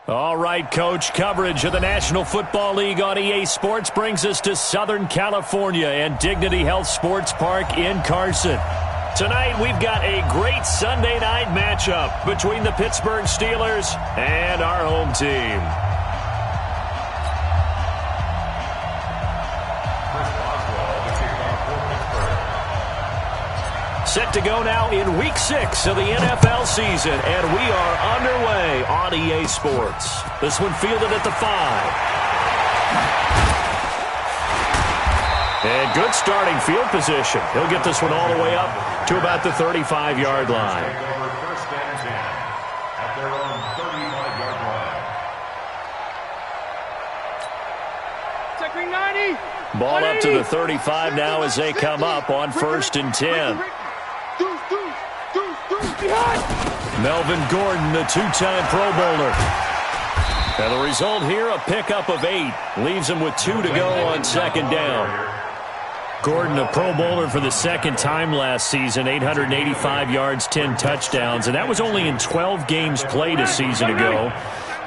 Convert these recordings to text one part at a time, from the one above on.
All right, Coach, coverage of the National Football League on EA Sports brings us to Southern California and Dignity Health Sports Park in Carson. Tonight, we've got a great Sunday night matchup between the Pittsburgh Steelers and our home team. Set to go now in Week 6 of the NFL season, and we are underway on EA Sports. This one fielded at the 5. And good starting field position. He'll get this one all the way up to about the 35-yard line. Ball up to the 35 now as they come up on 1st and 10. Melvin Gordon, the two-time Pro Bowler. And the result here, a pickup of 8. Leaves him with 2 to go on 2nd down. Gordon, a Pro Bowler for the 2nd time last season, 885 yards, 10 touchdowns. And that was only in 12 games played a season ago.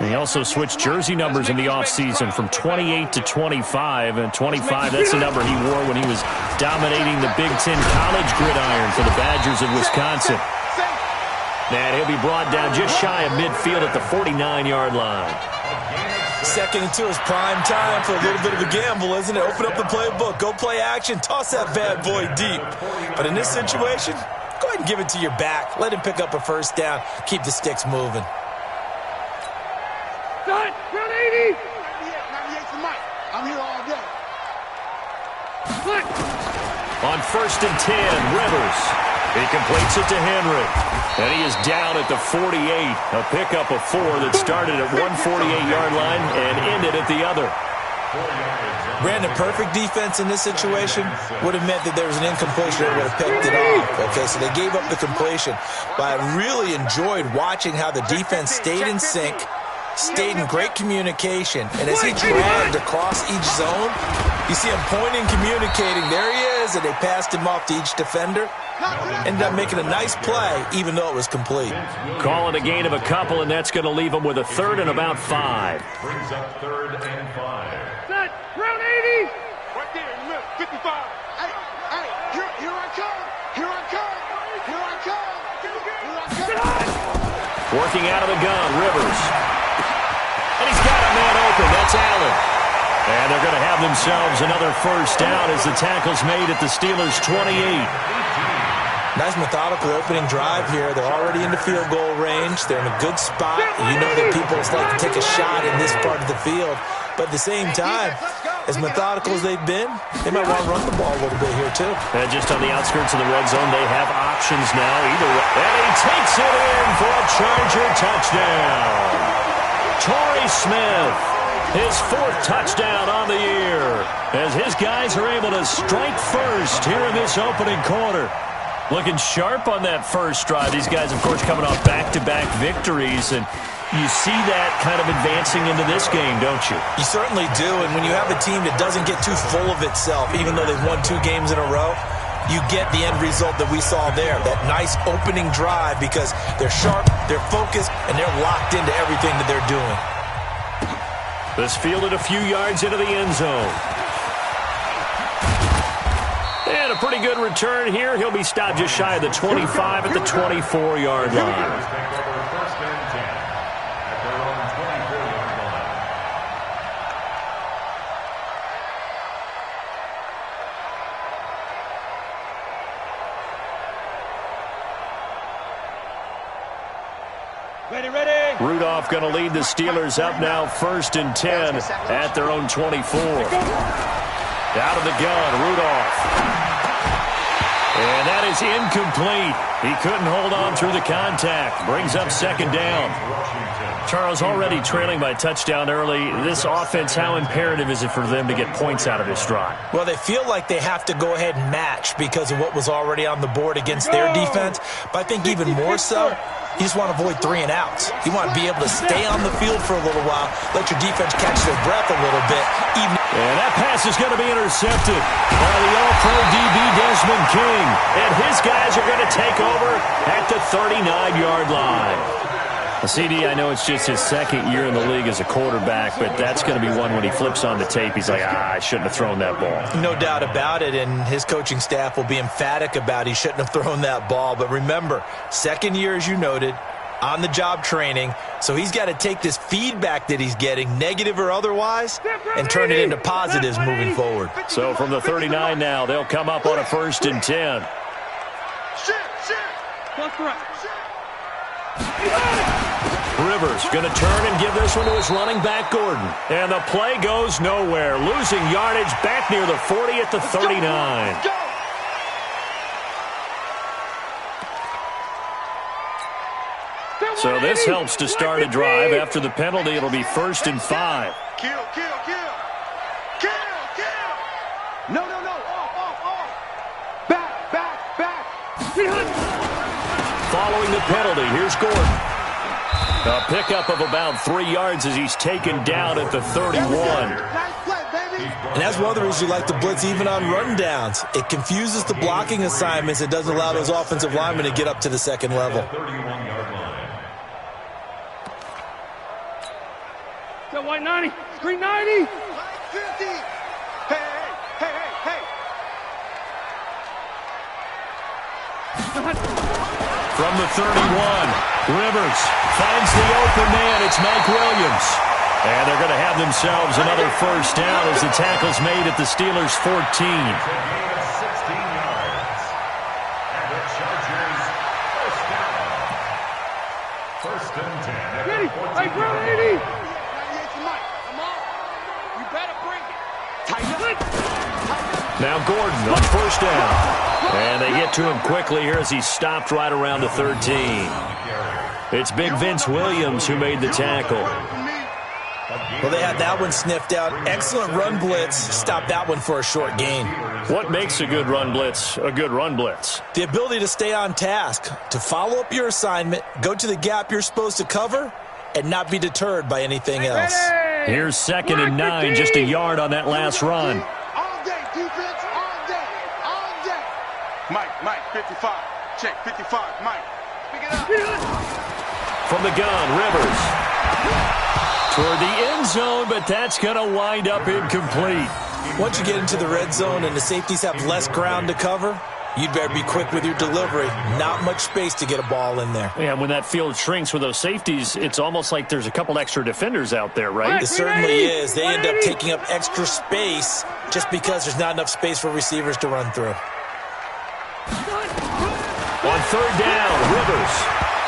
And he also switched jersey numbers in the offseason from 28 to 25. And 25, that's the number he wore when he was dominating the Big Ten college gridiron for the Badgers of Wisconsin. And he'll be brought down just shy of midfield at the 49-yard line. Second and 2 is prime time for a little bit of a gamble, isn't it? Open up the playbook, go play action, toss that bad boy deep. But in this situation, go ahead and give it to your back. Let him pick up a 1st down. Keep the sticks moving. Round 80. 98 for Mike. I'm here all day. On 1st and 10, Rivers. He completes it to Henry. And he is down at the 48. A pickup of 4 that started at one 48-yard line and ended at the other. Brandon, perfect defense in this situation would have meant that there was an incompletion that would have picked it off. Okay, so they gave up the completion. But I really enjoyed watching how the defense stayed in sync, stayed in great communication, and as he dragged across each zone, you see him pointing, communicating. There he is, and they passed him off to each defender. Ended up making a nice play, even though it was complete. Call it a gain of a couple, and that's going to leave him with a 3rd and about 5. Brings up 3rd and 5. Set, round 80. Right there, look, 55. Hey, here I come. Here I come. Here I come. Here I come. Working out of the gun, Rivers. And he's got a man open. That's Allen. And they're going to have themselves another 1st down as the tackle's made at the Steelers' 28. Nice methodical opening drive here. They're already into field goal range. They're in a good spot. You know that people like to take a shot in this part of the field. But at the same time, as methodical as they've been, they might want to run the ball a little bit here too. And just on the outskirts of the red zone, they have options now either way. And he takes it in for a Charger touchdown. Torrey Smith, his 4th touchdown on the year, as his guys are able to strike first here in this opening quarter. Looking sharp on that first drive. These guys, of course, coming off back-to-back victories, and you see that kind of advancing into this game, don't you? You certainly do, and when you have a team that doesn't get too full of itself, even though they've won 2 games in a row, you get the end result that we saw there, that nice opening drive, because they're sharp, they're focused, and they're locked into everything that they're doing. This fielded a few yards into the end zone. And a pretty good return here. He'll be stopped just shy of the 25 at the 24-yard line. Ready. Rudolph going to lead the Steelers up now 1st and 10 at their own 24. Out of the gun, Rudolph. And that is incomplete. He couldn't hold on through the contact. Brings up 2nd down. Charles, already trailing by touchdown early. This offense, how imperative is it for them to get points out of this drive? Well, they feel like they have to go ahead and match because of what was already on the board against their defense. But I think even more so, You just want to avoid 3 and outs. You want to be able to stay on the field for a little while, let your defense catch their breath a little bit. And that pass is going to be intercepted by the All-Pro DB Desmond King. And his guys are going to take over at the 39-yard line. CD, I know it's just his second year in the league as a quarterback, but that's going to be one when he flips on the tape. He's like, I shouldn't have thrown that ball. No doubt about it, and his coaching staff will be emphatic about he shouldn't have thrown that ball. But remember, second year, as you noted, on-the-job training, so he's got to take this feedback that he's getting, negative or otherwise, and turn it into positives moving forward. So from the 39 now, they'll come up on a 1st and 10. Rivers going to turn and give this one to his running back, Gordon. And the play goes nowhere. Losing yardage back near the 40 at the 39. So this helps to start a drive. After the penalty, it'll be 1st and 5. Kill. No. Off. Back. Following the penalty, here's Gordon. A pickup of about 3 yards as he's taken down at the 31. And that's one of the reasons you like to blitz even on rundowns. It confuses the blocking assignments. It doesn't allow those offensive linemen to get up to the second level. 31-yard line. Go white 90. Green 90. 50. Hey. From the 31, Rivers finds the open man. It's Mike Williams. And they're going to have themselves another 1st down as the tackle's made at the Steelers' 14. 16 yards. And the Chargers, 1st down. 1st and 10. Ready? Hey, bro, 80. Come on. You better bring it. Tighten up. Now Gordon on 1st down. And they get to him quickly here as he's stopped right around the 13. It's big Vince Williams who made the tackle. Well, they had that one sniffed out. Excellent run blitz. Stopped that one for a short gain. What makes a good run blitz a good run blitz? The ability to stay on task, to follow up your assignment, go to the gap you're supposed to cover, and not be deterred by anything else. Here's 2nd and 9, just a yard on that last run. All day, defense, all day. Mike, 55. Check, 55, Mike. Pick it up. From the gun, Rivers. Toward the end zone, but that's going to wind up incomplete. Once you get into the red zone and the safeties have less ground to cover, you'd better be quick with your delivery. Not much space to get a ball in there. Yeah, when that field shrinks with those safeties, it's almost like there's a couple extra defenders out there, right? It certainly is. They end up taking up extra space just because there's not enough space for receivers to run through. On 3rd down, Rivers.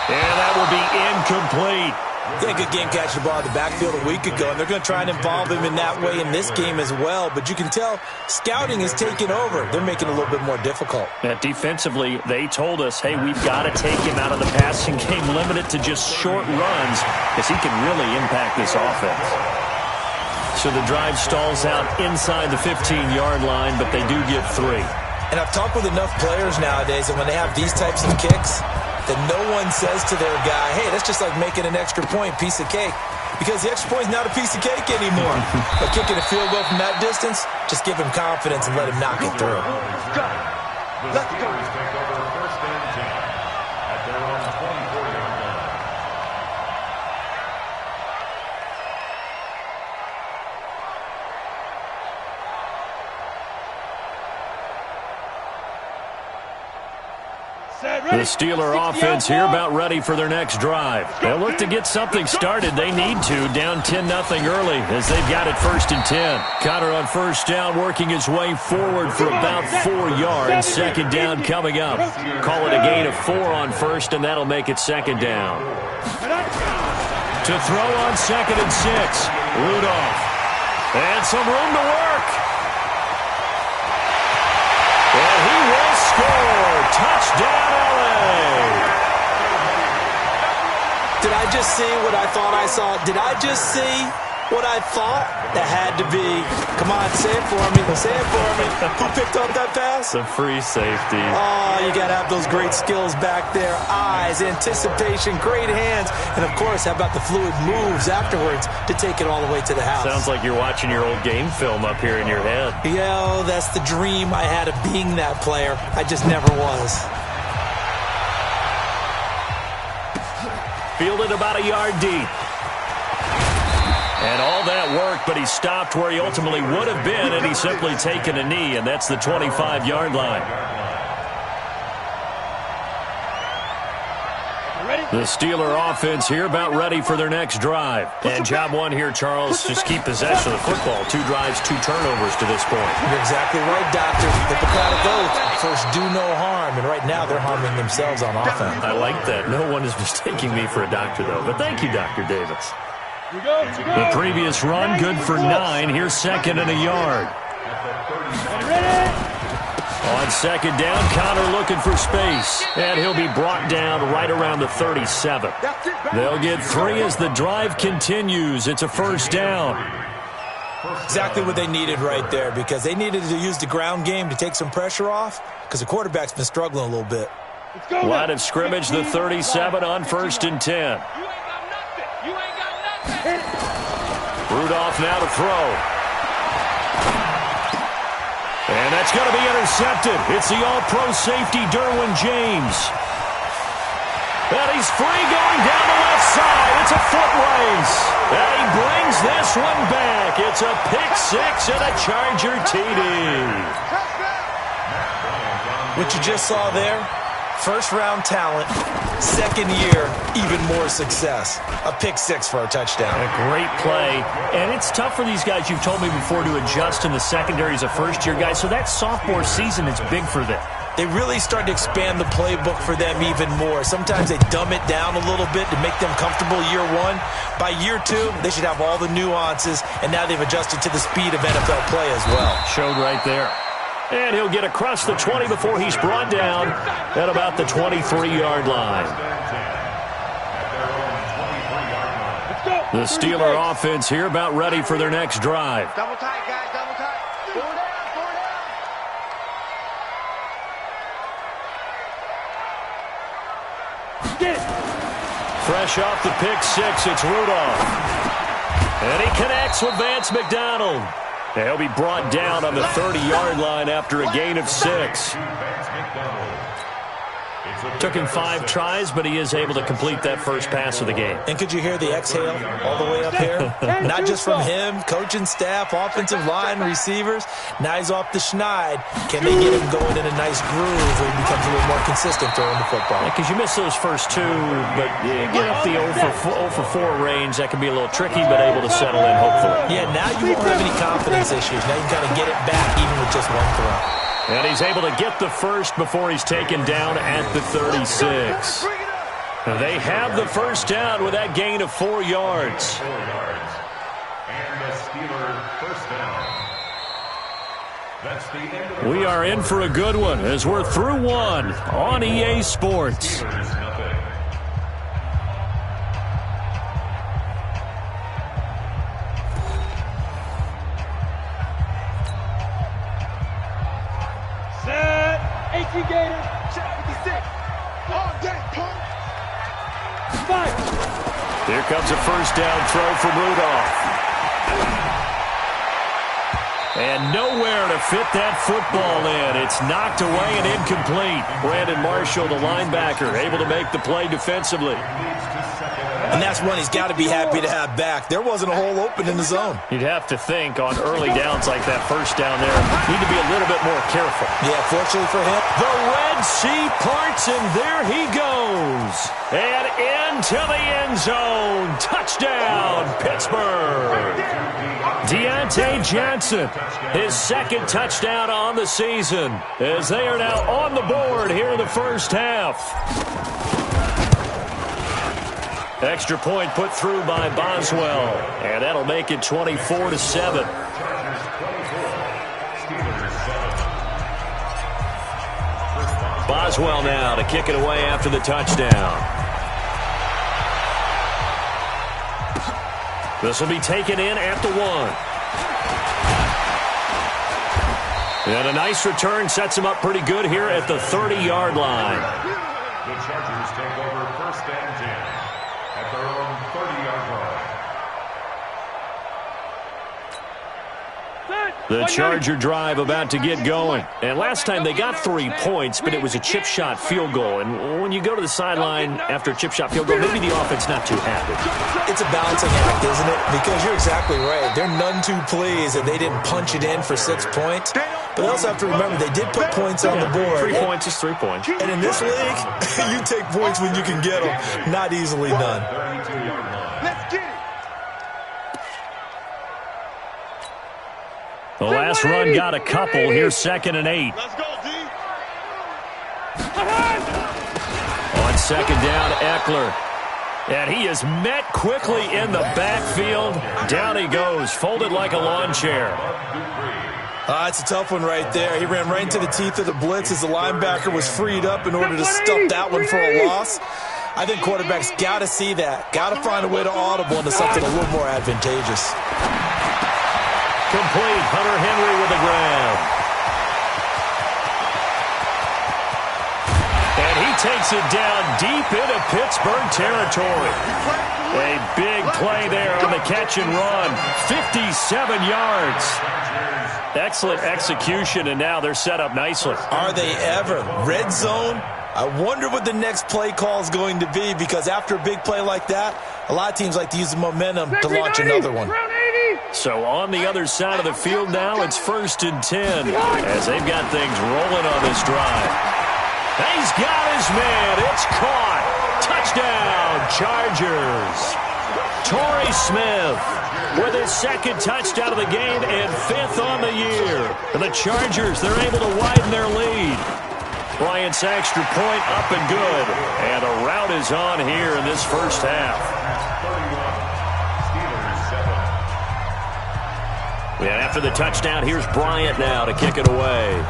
And that will be incomplete. He had a good game catching the ball in the backfield a week ago, and they're going to try and involve him in that way in this game as well. But you can tell scouting is taking over. They're making it a little bit more difficult. Defensively, they told us, hey, we've got to take him out of the passing game, limit it to just short runs, because he can really impact this offense. So the drive stalls out inside the 15-yard line, but they do get 3. And I've talked with enough players nowadays that when they have these types of kicks, that no one says to their guy, hey, that's just like making an extra point, piece of cake. Because the extra point is not a piece of cake anymore. But kicking a field goal from that distance, just give him confidence and let him knock it through. Let's go. Take over 1st and 10 at their own 24-yard line. The Steeler offense here about ready for their next drive. They'll look to get something started. They need to. Down 10-0 early as they've got it 1st and 10. Connor on 1st down working his way forward for about 4 yards. 2nd down coming up. Call it a gain of 4 on 1st, and that'll make it 2nd down. To throw on 2nd and 6. Rudolph. And some room to work. And he will score. Touchdown, LA. Did I just see what I thought I saw? Did I just see What I thought, that had to be. Come on, say it for me. Say it for me. Who picked up that pass? The free safety. Oh, you got to have those great skills back there. Eyes, anticipation, great hands. And, of course, how about the fluid moves afterwards to take it all the way to the house? Sounds like you're watching your old game film up here in your head. Yeah, that's the dream I had of being that player. I just never was. Fielded about a yard deep. And all that work, but he stopped where he ultimately would have been, and he's simply taken a knee, and that's the 25-yard line. The Steeler offense here about ready for their next drive. And job one here, Charles, just keep possession of the football. 2 drives, 2 turnovers to this point. You're exactly right, Doctor. Hippocratic oath. First, do no harm. And right now, they're harming themselves on offense. I like that. No one is mistaking me for a doctor, though. But thank you, Dr. Davis. The previous run, good for 9. Here's second and a yard. On second down, Connor looking for space. And he'll be brought down right around the 37. They'll get 3 as the drive continues. It's a first down. Exactly what they needed right there, because they needed to use the ground game to take some pressure off, because the quarterback's been struggling a little bit. Line of scrimmage, the 37 on 1st and 10. Rudolph now to throw. And that's going to be intercepted. It's the all-pro safety, Derwin James. And he's free going down the left side. It's a foot race. And he brings this one back. It's a pick-6 and a Charger TD. What you just saw there, first-round talent, second year, even more success. A pick-6 for a touchdown. A great play. And it's tough for these guys, you've told me before, to adjust in the secondary as a first-year guy. So that sophomore season is big for them. They really start to expand the playbook for them even more. Sometimes they dumb it down a little bit to make them comfortable year 1. By year 2, they should have all the nuances, and now they've adjusted to the speed of NFL play as well. Showed right there. And he'll get across the 20 before he's brought down at about the 23-yard line. The Steeler offense here about ready for their next drive. Double tight, guys, double tight. 4 down, 4 down. Fresh off the pick-6, it's Rudolph. And he connects with Vance McDonald. And he'll be brought down on the 30-yard line after a gain of 6. Took him 5 tries, but he is able to complete that first pass of the game. And could you hear the exhale all the way up here? Not just from him, coaching staff, offensive line, receivers. Now he's off the schneid. Can they get him going in a nice groove where he becomes a little more consistent throwing the football? Because you miss those first 2, but you get up the 0 for 4 range. That can be a little tricky, but able to settle in, hopefully. Yeah, now you won't have any confidence issues. Now you can kind of get it back even with just 1 throw. And he's able to get the first before he's taken down at the 36. They have the first down with that gain of 4 yards. And the Steeler first down. We are in for a good one as we're through 1 on EA Sports. Set. 18 Gators. Shot 56. All day, punk. Fight. Here comes a first down throw from Rudolph. And nowhere to fit that football in. It's knocked away and incomplete. Brandon Marshall, the linebacker, able to make the play defensively. And that's one he's got to be happy to have back. There wasn't a hole open in the zone. You'd have to think on early downs like that first down there, need to be a little bit more careful. Yeah, fortunately for him. The Red Sea parts, and there he goes. And into the end zone. Touchdown, Pittsburgh. Deontay Johnson, his second touchdown on the season, as they are now on the board here in the first half. Extra point put through by Boswell, and that'll make it 24-7. Boswell now to kick it away after the touchdown. This will be taken in at the 1. And a nice return sets him up pretty good here at the 30-yard line. The Chargers take over 1st and 10 at their own 30-yard line. The Charger drive about to get going. And last time they got 3 points, but it was a chip shot field goal. And when you go to the sideline after a chip shot field goal, maybe the offense not too happy. It's a balancing act, isn't it? Because you're exactly right. They're none too pleased that they didn't punch it in for 6 points. But they also have to remember they did put points on the board. 3 points is 3 points. And in this league, you take points when you can get them. Not easily done. Let's get it. The last run got a couple. Here's 2nd and 8. Let's go, D. On 2nd down, Eckler. And he is met quickly in the backfield. Down he goes, folded like a lawn chair. It's a tough one right there. He ran right into the teeth of the blitz as the linebacker was freed up in order to stuff that one for a loss. I think quarterbacks got to see that. Got to find a way to audible into something a little more advantageous. Complete. Hunter Henry with a grab. And he takes it down deep into Pittsburgh territory. A big play there on the catch and run. 57 yards. Excellent execution, and now they're set up nicely. Are they ever? Red zone? I wonder what the next play call is going to be, because after a big play like that, a lot of teams like to use the momentum to launch another one. So on the other side of the field now, it's 1st and 10 as they've got things rolling on this drive. He's got his man. It's caught. Touchdown, Chargers. Torrey Smith with his 2nd touchdown of the game and 5th on the year. And the Chargers, they're able to widen their lead. Bryant's extra point up and good. And a rout is on here in this first half. And after the touchdown, here's Bryant now to kick it away.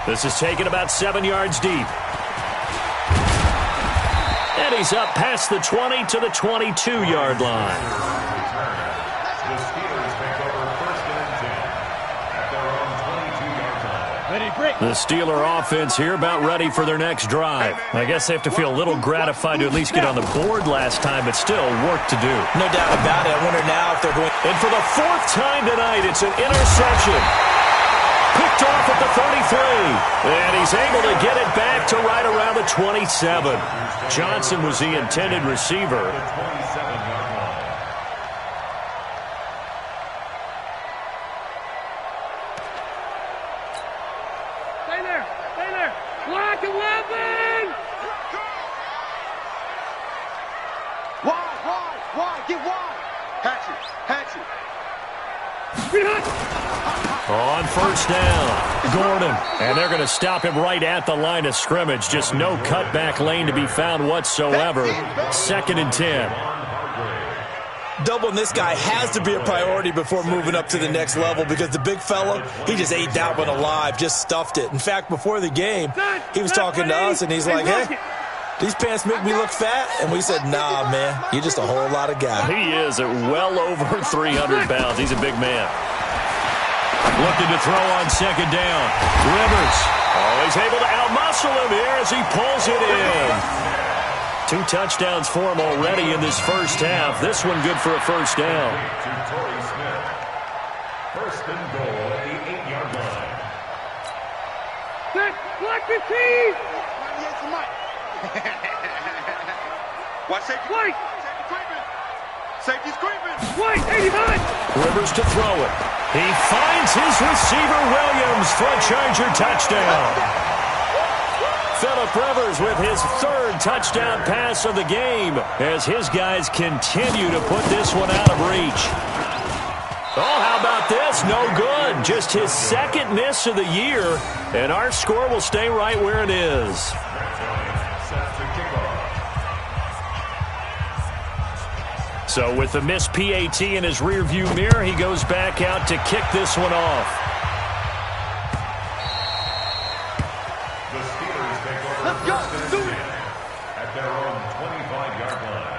This is taken about 7 yards deep. And he's up past the 20 to the 22-yard line. The Steelers take over 1st and 10 at their own 22-yard line. The Steeler offense here about ready for their next drive. I guess they have to feel a little gratified to at least get on the board last time, but still work to do. No doubt about it. I wonder now if they're going... And for the 4th time tonight, it's an interception. Picked off at the 33. And he's able to get it back to right around the 27. Johnson was the intended receiver. The 27-yard line. Stay there. Stay there. Black 11. Wide. Get wide. Hatch it. On 1st down, Gordon. And they're going to stop him right at the line of scrimmage. Just no cutback lane to be found whatsoever. 2nd and 10. Doubling this guy has to be a priority before moving up to the next level, because the big fella, he just ate that one alive, just stuffed it. In fact, before the game, he was talking to us, and he's like, hey, these pants make me look fat? And we said, nah, man, you're just a whole lot of guy. He is at well over 300 pounds. He's a big man. Looking to throw on 2nd down. Rivers. Oh, he's able to outmuscle him here as he pulls it in. 2 touchdowns for him already in this first half. This one good for a 1st down. To Torrey Smith. 1st and goal at the 8-yard line. Set. Black 15. Watch safety. White. Safety's creeping. White, 85. Rivers to throw it. He finds his receiver, Williams, for a Charger touchdown. Phillip Rivers with his 3rd touchdown pass of the game as his guys continue to put this one out of reach. Oh, how about this? No good. Just his 2nd miss of the year, and our score will stay right where it is. Set to kickoff. So with the missed PAT in his rearview mirror, he goes back out to kick this one off. The Steelers take over 1st and 10 at their own 25-yard line.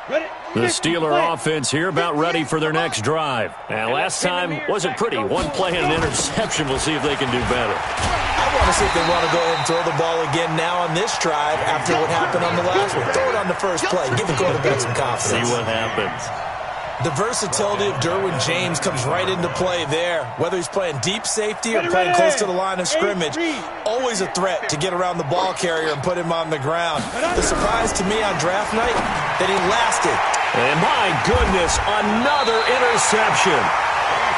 The Steeler offense here about ready for their next drive. Now, last time wasn't pretty. One play and an interception. We'll see if they can do better. I want to see if they want to go ahead and throw the ball again now on this drive after what happened on the last one. Throw it on the first play. Give the quarterback some confidence. See what happens. The versatility of Derwin James comes right into play there. Whether he's playing deep safety or playing close to the line of scrimmage, always a threat to get around the ball carrier and put him on the ground. The surprise to me on draft night, that he lasted. And my goodness, another interception.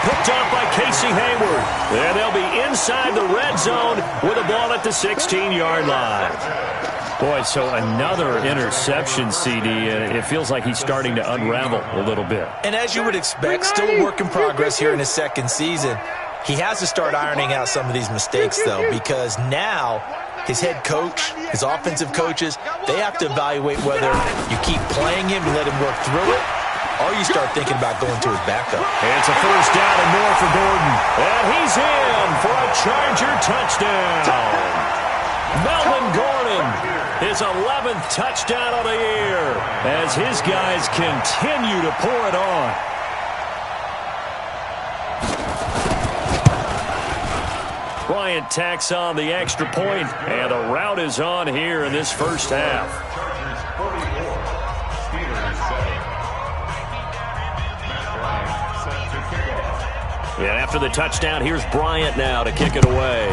Picked off by Casey Hayward. And they'll be inside the red zone with a ball at the 16-yard line. Boy, so another interception, CD, and it feels like he's starting to unravel a little bit. And as you would expect, still a work in progress here in his second season. He has to start ironing out some of these mistakes, though, because now his head coach, his offensive coaches, they have to evaluate whether you keep playing him and let him work through it, or you start thinking about going to his backup. And it's a first down and more for Gordon. And he's in for a Charger touchdown. Melvin Gordon, his 11th touchdown of the year, as his guys continue to pour it on. Bryant tacks on the extra point, and a rout is on here in this first half. And after the touchdown, here's Bryant now to kick it away.